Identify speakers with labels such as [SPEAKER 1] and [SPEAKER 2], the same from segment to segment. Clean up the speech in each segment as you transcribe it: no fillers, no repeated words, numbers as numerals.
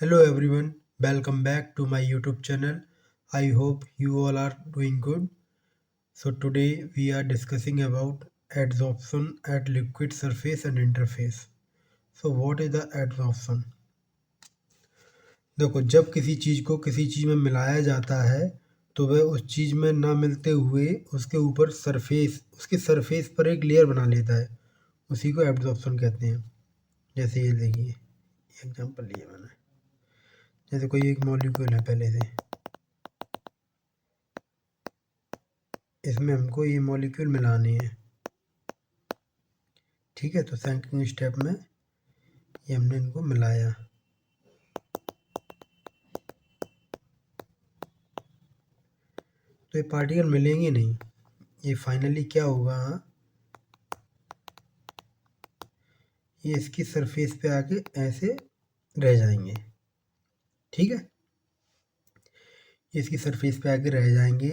[SPEAKER 1] Hello everyone, welcome back to my YouTube channel. I hope you all are doing good. So today we are discussing about adsorption at liquid surface and interface. So what is the adsorption? देखो, जब किसी चीज़ को किसी चीज़ में मिलाया जाता है तो वह उस चीज़ में ना मिलते हुए उसके ऊपर उसके सरफेस पर एक लेयर बना लेता है, उसी को एब्जॉर्प्शन कहते हैं। जैसे ये देखिए, एग्जांपल लिया मैंने। जैसे कोई एक मॉलिक्यूल है पहले से, इसमें हमको ये मॉलिक्यूल मिलाने हैं, ठीक है। तो सेकंड स्टेप में ये हमने इनको मिलाया, तो ये पार्टिकल मिलेंगे नहीं। ये फाइनली क्या होगा, ये इसकी सरफेस पे आके ऐसे रह जाएंगे, ठीक है। ये इसकी सरफेस पे आके रह जाएंगे,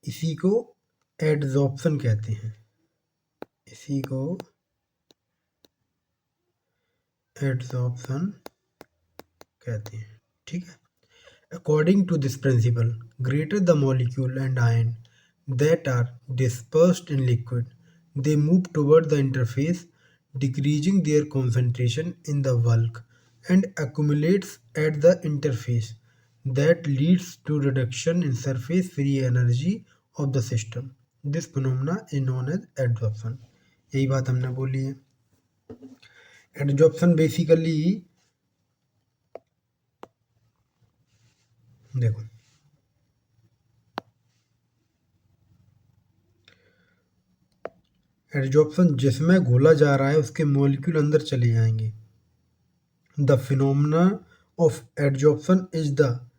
[SPEAKER 1] इसी को एडजॉर्प्शन कहते हैं, इसी को एडजॉर्प्शन कहते हैं, ठीक है। According to this principle, greater the molecule and ion that are dispersed in liquid, they move toward the interface, decreasing their concentration in the bulk and accumulates at the interface. That leads to reduction in surface free energy of the system. This phenomena is known as adsorption. यही बात हमने बोली है। Adsorption basically, देखो, adsorption जिसमें घोला जा रहा है उसके मॉलिक्यूल अंदर चले जाएंगे। The phenomena of adsorption is the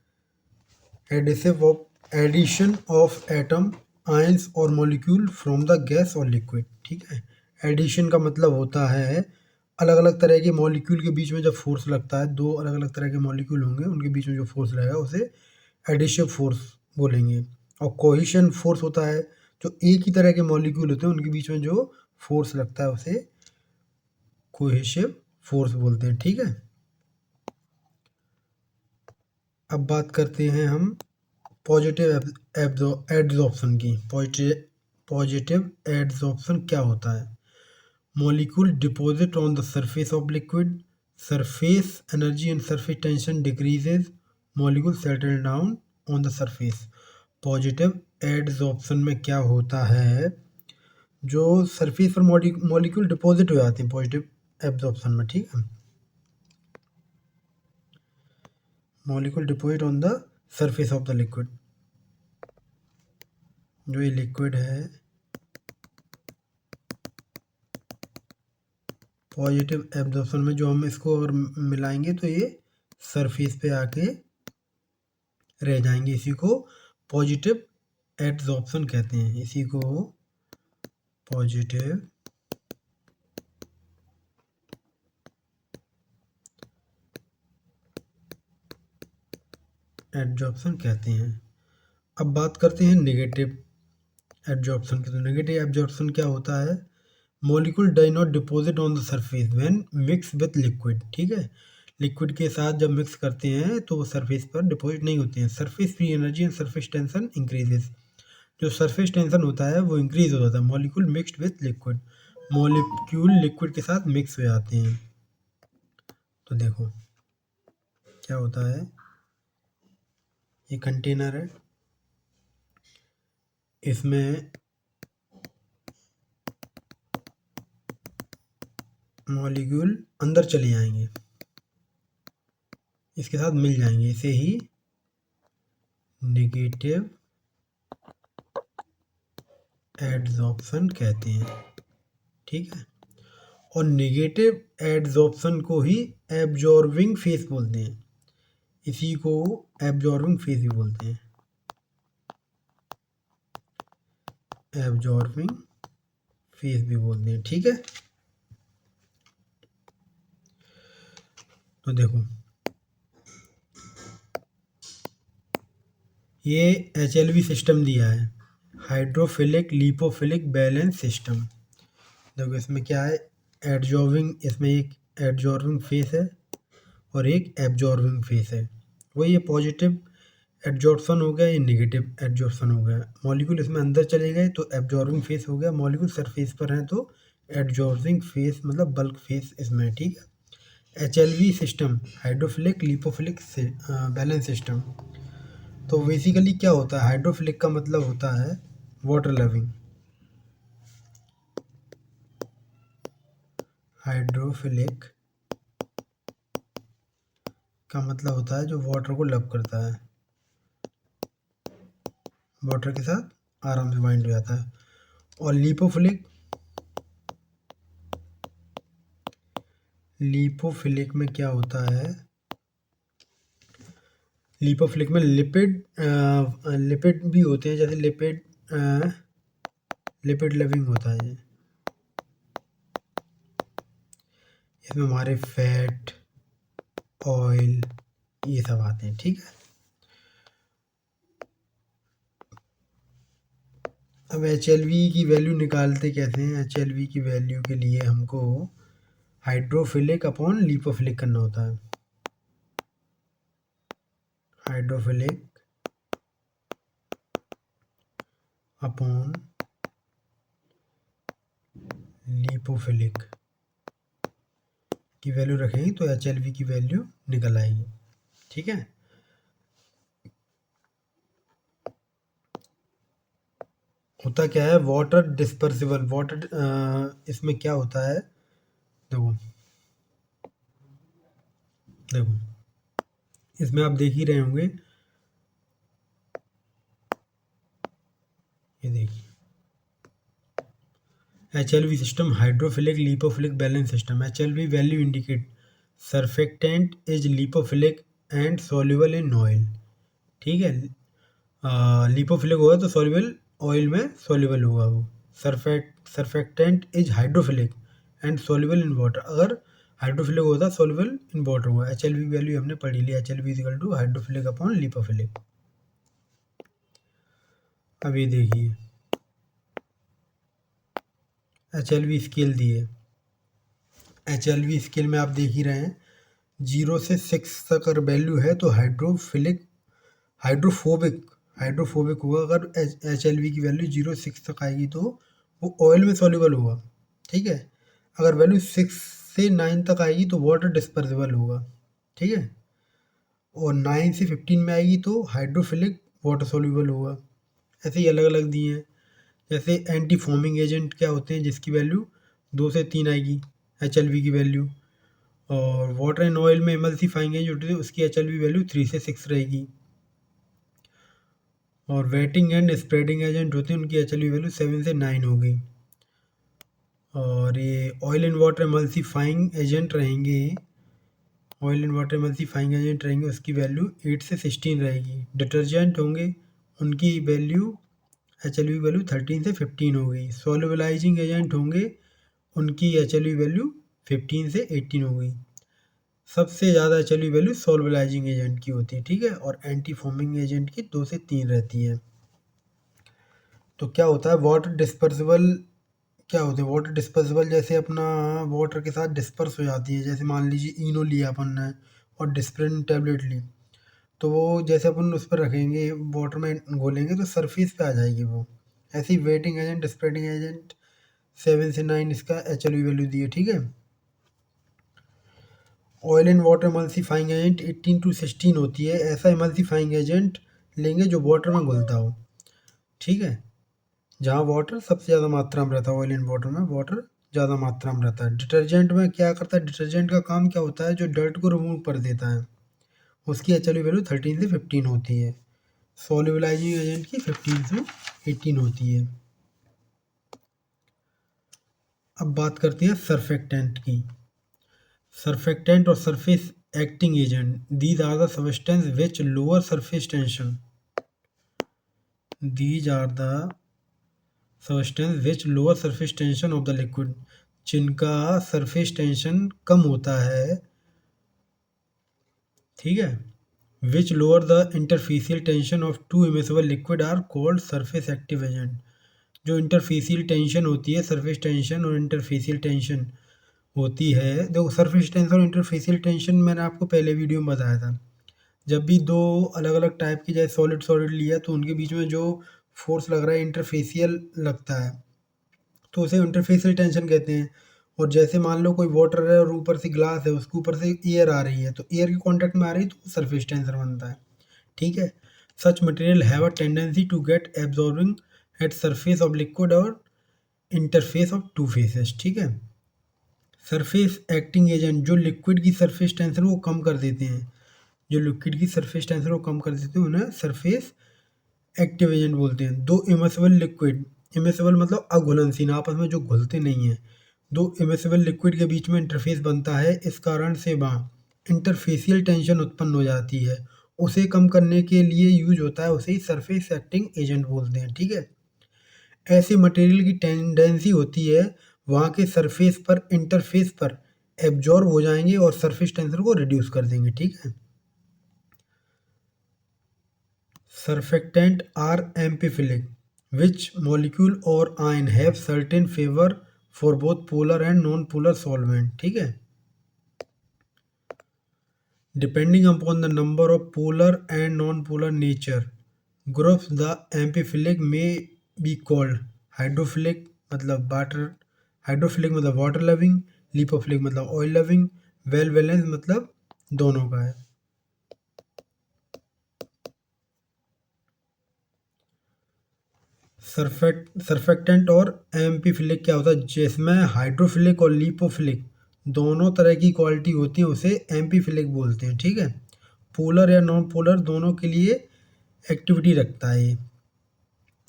[SPEAKER 1] addition of atom, ions और मॉलिक्यूल फ्रॉम द गैस और लिक्विड, ठीक है। एडिशन का मतलब होता है अलग अलग तरह के मॉलिक्यूल के बीच में जब फोर्स लगता है, दो अलग अलग तरह के मॉलिक्यूल होंगे, उनके बीच में जो फोर्स लगेगा उसे एडिशिव फोर्स बोलेंगे। और कोहेशन फोर्स होता है, जो एक ही तरह के मॉलिक्यूल होते हैं उनके बीच में जो फोर्स लगता है उसे कोहेसिव फोर्स बोलते हैं, ठीक है। अब बात करते हैं हम पॉजिटिव एडजॉर्प्शन की। पॉजिटिव एडजॉर्प्शन क्या होता है? Molecule deposit on the surface of liquid, surface energy and surface tension decreases, molecule settle down on the surface. Positive adsorption में क्या होता है, जो सरफेस पर मॉलिक्यूल डिपॉजिट हो जाते हैं पॉजिटिव एब्जॉर्प्शन में, ठीक है। Molecule deposit on the surface of the liquid, जो ये लिक्विड है पॉजिटिव एब्जॉर्प्शन में, जो हम इसको अगर मिलाएंगे तो ये सरफेस पे आके रह जाएंगे, इसी को पॉजिटिव एब्जॉर्प्शन कहते हैं, इसी को पॉजिटिव एब्जॉर्प्शन कहते हैं। अब बात करते हैं नेगेटिव एब्जॉर्प्शन की। तो नेगेटिव एब्जॉर्प्शन क्या होता है? Molecule does not deposit on the surface when mix with liquid, ठीक है। लिक्विड के साथ जब मिक्स करते हैं तो वो सरफेस पर डिपॉजिट नहीं होते हैं। Surface free energy and surface tension increases, जो सरफेस टेंशन होता है वो इंक्रीज हो जाता है। Molecule mixed with liquid, molecule liquid के साथ मिक्स हो जाते हैं। तो देखो क्या होता है, ये कंटेनर है, इसमें मॉलिक्यूल अंदर चले जाएंगे, इसके साथ मिल जाएंगे, इसे ही नेगेटिव एडजॉर्प्शन कहते हैं, ठीक है। और नेगेटिव एडजॉर्प्शन को ही एब्जॉर्बिंग फेस बोलते हैं, इसी को एब्जॉर्बिंग फेस भी बोलते हैं, एब्जॉर्बिंग फेस भी बोलते हैं, ठीक है। तो देखो, ये HLV सिस्टम दिया है, हाइड्रोफिलिक लिपोफिलिक बैलेंस सिस्टम। देखो इसमें क्या है, एडजॉर्बिंग, इसमें एक एडजॉर्बिंग फेस है और एक एब्जॉर्बिंग फेस है। वही ये पॉजिटिव एड्जॉर्प्शन हो गया, ये नेगेटिव एड्जॉर्प्शन हो गया। मॉलिक्यूल इसमें अंदर चले गए तो एब्जॉर्बिंग फेस हो गया, मॉलिक्यूल सरफेस पर हैं तो एड्जॉर्बिंग फेस मतलब बल्क फेस इसमें, ठीक है। HLV system hydrophilic lipophilic balance system. तो बेसिकली क्या होता है, हाइड्रोफिलिक का मतलब होता है वाटर लविंग। हाइड्रोफिलिक का मतलब होता है जो वाटर को लव करता है, वाटर के साथ आराम से बाइंड हो जाता है। और लिपोफिलिक में क्या होता है, लिपोफिलिक में लिपिड भी होते हैं, जैसे लिपिड लविंग होता है ये। इसमें हमारे फैट, ऑयल ये सब आते हैं, ठीक है। अब HLV की वैल्यू निकालते कैसे हैं, HLV की वैल्यू के लिए हमको हाइड्रोफिलिक अपॉन लिपोफिलिक करना होता है। हाइड्रोफिलिक अपॉन लिपोफिलिक की वैल्यू रखेंगे तो HLV की वैल्यू निकल आएगी, ठीक है। होता क्या है, वाटर डिस्पर्सिबल वाटर, इसमें क्या होता है, देखो देखो इसमें आप देख ही रहे होंगे, ये देखिए HLV system hydrophilic lipophilic balance system. HLV value indicate surfactant is lipophilic and soluble in oil, ठीक है। लिपोफिलिक होगा तो सॉल्युबल ऑयल में सॉल्युबल होगा वो। Surfactant is hydrophilic and soluble in water, अगर हाइड्रोफिलिक होता सॉल्युबल इन वाटर होगा। HLV वैल्यू हमने पढ़ी ली, HLV equal to hydrophilic upon lipophilic. अब ये देखिए HLV स्केल दिए, HLV स्केल में आप देख ही रहे हैं 0 से 6 तक अगर वैल्यू है तो हाइड्रोफोबिक होगा। अगर HLV की वैल्यू 0 से 6 तक आएगी तो वो ऑयल में सॉल्युबल होगा, ठीक है। अगर वैल्यू 6 से 9 तक आएगी तो वाटर डिस्पर्सिबल होगा, ठीक है। और 9 से 15 में आएगी तो हाइड्रोफिलिक वाटर सॉल्युबल होगा। ऐसे ही अलग अलग दिए हैं। जैसे एंटी फॉर्मिंग एजेंट क्या होते हैं, जिसकी वैल्यू 2 से 3 आएगी HLV की वैल्यू। और वाटर एंड ऑयल में एमल्सिफाइंग एजेंट होती है, उसकी HLV वैल्यू 3 से 6 रहेगी। और वेटिंग एंड स्प्रेडिंग एजेंट होते हैं, उनकी HLV वैल्यू 7 से 9 होगी। और ये oil and water emulsifying agent रहेंगे, उसकी वैल्यू 8 से 16 रहेगी। डिटर्जेंट होंगे, उनकी वैल्यू HLV वैल्यू 13 से 15 होगी। सॉल्युबलाइजिंग एजेंट होंगे, उनकी HLV वैल्यू 15 से 18 होगी। सबसे ज़्यादा HLV वैल्यू सॉल्युबलाइजिंग एजेंट की होती है, ठीक है। और एंटी फॉर्मिंग एजेंट की 2 से 3 रहती है। तो क्या होता है, वाटर डिस्पर्सिबल जैसे अपना वाटर के साथ डिस्पर्स हो जाती है। जैसे मान लीजिए इनो लिया अपन ने और डिस्प्रिन टैबलेट ली, तो वो जैसे अपन उस पर रखेंगे वाटर में घोलेंगे तो सरफेस पे आ जाएगी वो। ऐसे ही वेटिंग एजेंट स्प्रेडिंग एजेंट 7 से 9 इसका HLV वैल्यू दी है, ठीक है। Oil and water emulsifying agent 18 to 16 होती है। ऐसा एमल्सिफाइंग एजेंट लेंगे जो वाटर में घुलता हो, ठीक है। जहाँ वाटर सबसे ज़्यादा मात्रा में रहता है, ऑयल एंड वाटर में वाटर ज़्यादा मात्रा में रहता है। डिटर्जेंट में क्या करता है, डिटर्जेंट का काम क्या होता है, जो डर्ट को रिमूव कर देता है, उसकी HLV वैल्यू 13 से 15 होती है। सॉल्युबलाइजिंग एजेंट की 15 से 18 होती है। अब बात करते हैं सर्फेक्टेंट की। सर्फेक्टेंट और surface acting agent, these are the substance which lower surface tension, these are the substance which lower surface tension of the liquid, जिनका सरफेस टेंशन कम होता है, ठीक है। Which lower the interfacial tension of two immiscible liquid are called surface active agent. जो interfacial tension होती है, surface tension और इंटरफेसियल टेंशन, होती है, देखो सरफेस टेंशन और इंटरफेसियल टेंशन मैंने आपको पहले वीडियो में बताया था। जब भी दो अलग अलग टाइप की जैसे सॉलिड सॉलिड लिया तो उनके बीच में जो फोर्स लग रहा है इंटरफेसियल लगता है, तो उसे इंटरफेसियल टेंशन कहते हैं। और जैसे मान लो कोई वाटर है और ऊपर से ग्लास है, उसके ऊपर से एयर आ रही है, तो एयर के कांटेक्ट में आ रही है तो सरफेस टेंशन बनता है। ठीक है। Such material have a tendency to get absorbing at surface of liquid और इंटरफेस ऑफ टू फेसेस। ठीक है। सरफेस एक्टिंग एजेंट जो लिक्विड की सरफेस टेंशन को कम कर देते हैं, जो लिक्विड की सरफेस टेंशन को कम कर देते हैं उन्हें सरफेस एक्टिव एजेंट बोलते हैं। दो इमर्सिबल लिक्विड, इमर्सिबल मतलब अघुलनशील, आपस में जो घुलते नहीं हैं, दो इमर्सिबल लिक्विड के बीच में इंटरफेस बनता है, इस कारण से वहाँ इंटरफेसियल टेंशन उत्पन्न हो जाती है। उसे कम करने के लिए यूज होता है, उसे ही सरफेस एक्टिंग एजेंट बोलते हैं। ठीक है। ऐसे मटेरियल की टेंडेंसी होती है वहाँ के सरफेस पर इंटरफेस पर एब्जॉर्ब हो जाएंगे और सरफेस टेंशन को रिड्यूस कर देंगे। ठीक है। Surfactant are amphiphilic, which molecule or ion have certain favor for both polar and non-polar solvent. ठीक है। Depending upon the number of polar and non-polar nature groups, the amphiphilic may be called hydrophilic मतलब water, hydrophilic मतलब water loving, lipophilic मतलब oil loving, well balance मतलब दोनों का है। Surfactant और एम्पीफिलिक क्या होता है, जिसमें हाइड्रोफिलिक और लिपोफिलिक दोनों तरह की क्वालिटी होती है, उसे एम्पीफिलिक बोलते हैं। ठीक है। पोलर या नॉन पोलर दोनों के लिए एक्टिविटी रखता है ये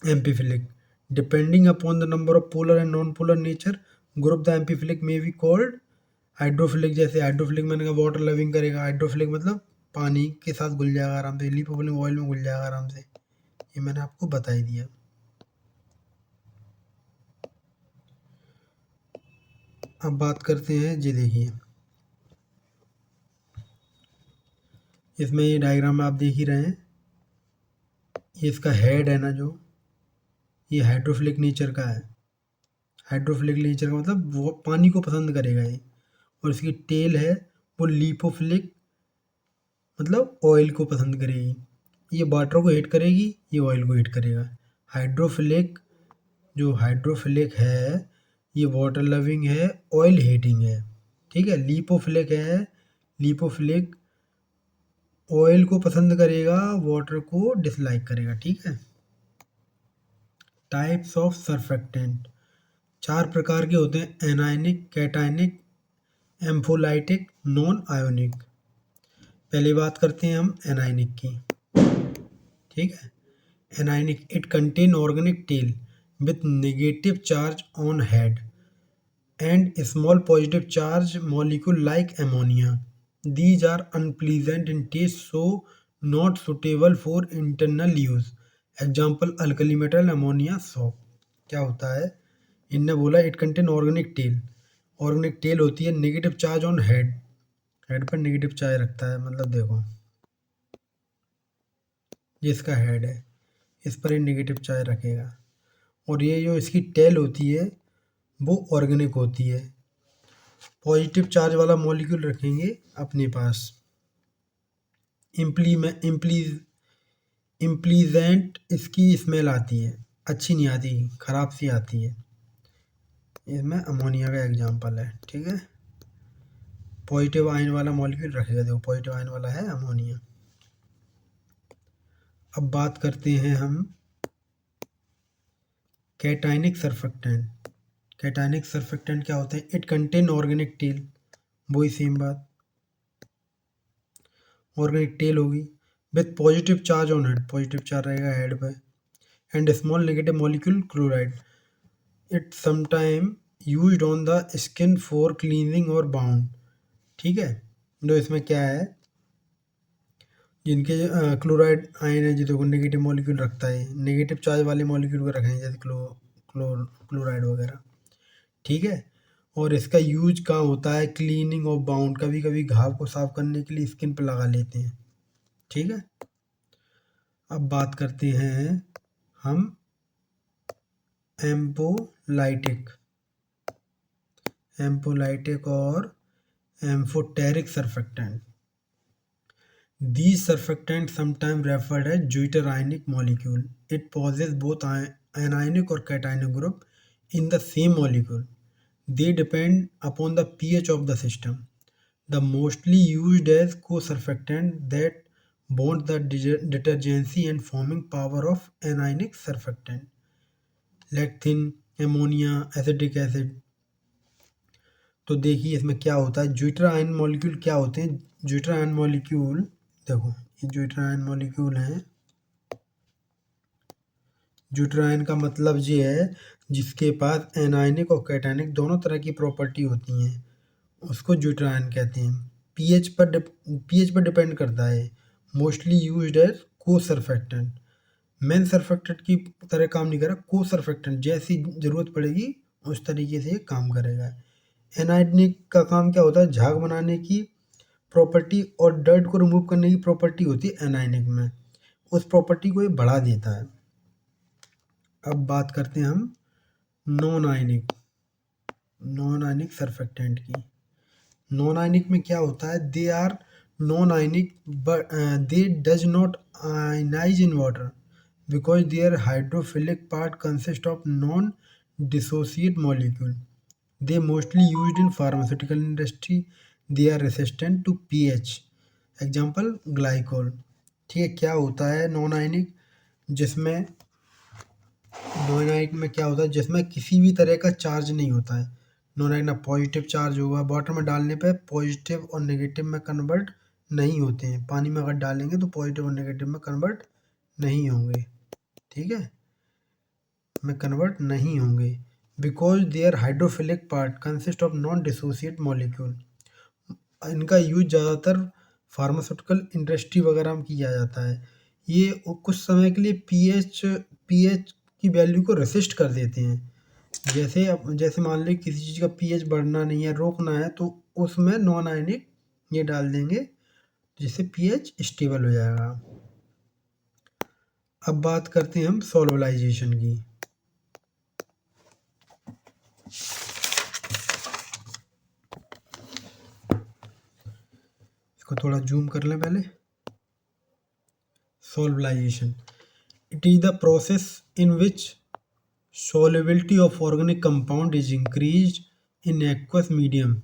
[SPEAKER 1] amphiphilic. Depending upon the number of polar and non polar nature group the amphiphilic may be called hydrophilic. जैसे हाइड्रोफिलिक मैंने कहा वाटर लविंग करेगा, हाइड्रोफिलिक मतलब पानी के साथ घुल जाएगा आराम से, लिपोफिलिक ऑयल में घुल जाएगा आराम से। ये मैंने आपको बता ही दिया। अब बात करते हैं, जी देखिए इसमें ये डायग्राम आप देख ही रहे हैं, ये इसका हेड है ना जो, ये हाइड्रोफिलिक नेचर का है। हाइड्रोफिलिक नेचर का मतलब वो पानी को पसंद करेगा ये। और इसकी टेल है वो लिपोफिलिक मतलब ऑयल को पसंद करेगी। ये वाटर को हीट करेगी, ये ऑयल को हीट करेगा। हाइड्रोफिलिक जो हाइड्रोफिलिक है ये वाटर लविंग है, ऑयल हीटिंग है। ठीक है। लिपोफिलिक है, लिपोफिलिक ऑयल को पसंद करेगा, वाटर को डिसलाइक करेगा। ठीक है। टाइप्स ऑफ सरफेक्टेंट 4 प्रकार के होते हैं, anionic, cationic, ampholytic, non ionic. पहले बात करते हैं हम एनायनिक की। ठीक है। Anionic, it contain organic tail with negative charge on head and small positive charge molecule like ammonia. These are unpleasant in taste, so not suitable for internal use. Example alkali metal ammonia soap। क्या होता है, इनने बोला it contain organic tail, organic tail होती है negative charge on head, head पर negative charge रखता है, मतलब देखो जिसका हेड है इस पर ये नेगेटिव चार्ज रखेगा। और ये जो इसकी टेल होती है वो ऑर्गेनिक होती है। पॉजिटिव चार्ज वाला मॉलिक्यूल रखेंगे अपने पास। इम्प्लीजेंट इसकी स्मेल आती है, अच्छी नहीं आती, ख़राब सी आती है। इसमें अमोनिया का एग्जांपल है। ठीक है। पॉजिटिव आयन वाला मॉलिक्यूल रखेगा, देखो पॉजिटिव आयन वाला है अमोनिया। अब बात करते हैं हम कैटायनिक सरफेक्टेंट। कैटायनिक सरफेक्टेंट क्या होते हैं, इट कंटेन ऑर्गेनिक टेल, वही सेम बात, ऑर्गेनिक टेल होगी with positive charge on head, positive charge रहेगा हेड पे, and small negative molecule chloride. It sometime used on the skin for cleaning और bound. ठीक है। तो इसमें क्या है, जिनके क्लोराइड आयन है जिनको नेगेटिव मॉलिक्यूल रखता है, नेगेटिव चार्ज वाले मॉलिक्यूल को रखेंगे जैसे क्लोराइड वगैरह। ठीक है। और इसका यूज कहाँ होता है, क्लीनिंग और बाउंड, कभी कभी घाव को साफ करने के लिए स्किन पर लगा लेते हैं। ठीक है। अब बात करते हैं हम एम्पोलाइटिक। एम्फोलाइटिक और amphoteric surfactant. These surfactants sometimes referred as deuterionic molecule. It possesses both anionic or cationic group in the same molecule. They depend upon the pH of the system. The mostly used as co-surfactant that bond the detergency and forming power of anionic surfactant. Lectin, ammonia, acetic acid. तो देखिए इसमें क्या होता है, zwitter ion molecule क्या होते हैं। Zwitter ion molecule देखो, ये ज्यूटर आयन मॉलिक्यूल है। ज्यूटर आयन का मतलब ये है जिसके पास एनायनिक और कैटायनिक दोनों तरह की प्रॉपर्टी होती हैं, उसको ज्यूटर आयन कहते हैं। पीएच पर डिपेंड करता है। मोस्टली यूज्ड एज को सर्फेक्टेंट। मेन सर्फेक्टेंट की तरह काम नहीं करेगा, को सर्फेक्टेंट जैसी ज़रूरत पड़ेगी उस तरीके से ये काम करेगा। एनायनिक का काम क्या होता है, झाग बनाने की प्रॉपर्टी और डर्ट को रिमूव करने की प्रॉपर्टी होती है एनायनिक में, उस प्रॉपर्टी को ये बढ़ा देता है। अब बात करते हैं हम नॉन आयनिक सर्फेक्टेंट की। नॉन आयनिक में क्या होता है, they are non ionic but they does not ionize in water because their hydrophilic part consist of non dissociate molecule. They mostly used in pharmaceutical industry. They are resistant to pH. Example glycol। ठीक है, क्या होता है non ionic, जिसमें non ionic में क्या होता है, जिसमें किसी भी तरह का चार्ज नहीं होता है। नॉन आयनिक ना पॉजिटिव चार्ज होगा, वाटर में डालने पे पॉजिटिव और नेगेटिव में कन्वर्ट नहीं होते हैं। पानी में अगर डालेंगे तो पॉजिटिव और नेगेटिव में कन्वर्ट नहीं होंगे, ठीक है, में कन्वर्ट नहीं होंगे। Because their hydrophilic part consist of non dissociate molecule. इनका यूज ज़्यादातर फार्मास्यूटिकल इंडस्ट्री वगैरह में किया जाता है। ये कुछ समय के लिए पीएच की वैल्यू को रेसिस्ट कर देते हैं। जैसे मान लीजिए किसी चीज़ का पीएच बढ़ना नहीं है, रोकना है, तो उसमें नॉन आयनिक ये डाल देंगे जिससे पीएच स्टेबल हो जाएगा। अब बात करते हैं हम सॉल्वलाइजेशन की। इसको थोड़ा जूम कर लें पहले। Solubilization. It is the process in which solubility of organic compound is increased in aqueous medium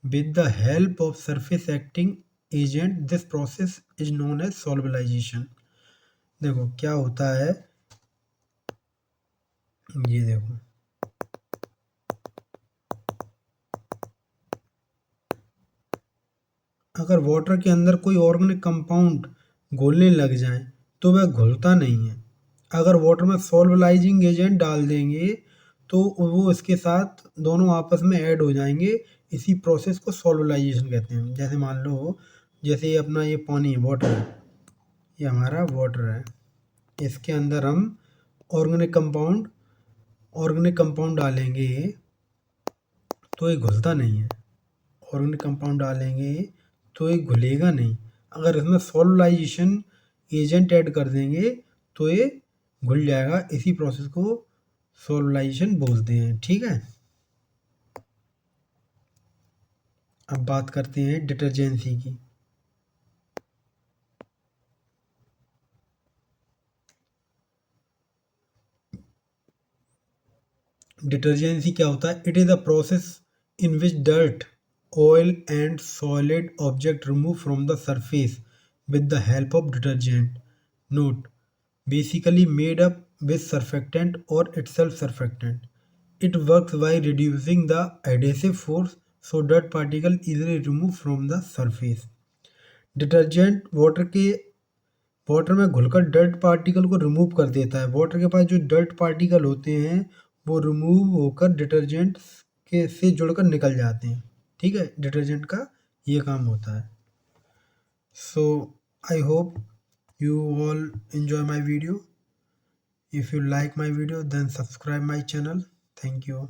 [SPEAKER 1] with the help of surface acting agent. This process is known as solubilization. देखो क्या होता है, ये देखो अगर वाटर के अंदर कोई ऑर्गेनिक कंपाउंड घुलने लग जाए तो वह घुलता नहीं है। अगर वाटर में सॉल्वलाइजिंग एजेंट डाल देंगे तो वो इसके साथ दोनों आपस में ऐड हो जाएंगे। इसी प्रोसेस को सॉल्वलाइजेशन कहते हैं। जैसे मान लो, जैसे ये अपना ये पानी है, वाटर है, ये हमारा वाटर है, इसके अंदर हम ऑर्गेनिक कंपाउंड डालेंगे तो ये घुलता नहीं है। ऑर्गेनिक कंपाउंड डालेंगे तो ये घुलेगा नहीं। अगर इसमें सॉल्वलाइजेशन एजेंट ऐड कर देंगे तो ये घुल जाएगा। इसी प्रोसेस को सॉल्वलाइजेशन बोलते हैं, ठीक है। अब बात करते हैं डिटर्जेंसी की। डिटर्जेंसी क्या होता है, it is a process in which dirt, oil and solid object removed from the surface with the help of detergent. Note: basically made up with surfactant or itself surfactant. It works by reducing the adhesive force so dirt particle easily removed from the surface. Detergent water में घुलकर dirt particle को remove कर देता है। Water के पास जो dirt particle होते हैं वो रिमूव होकर डिटर्जेंट के से जुड़कर निकल जाते हैं, ठीक है। डिटर्जेंट का ये काम होता है। So I hope you all enjoy my video. If you like my video, then subscribe my channel. Thank you.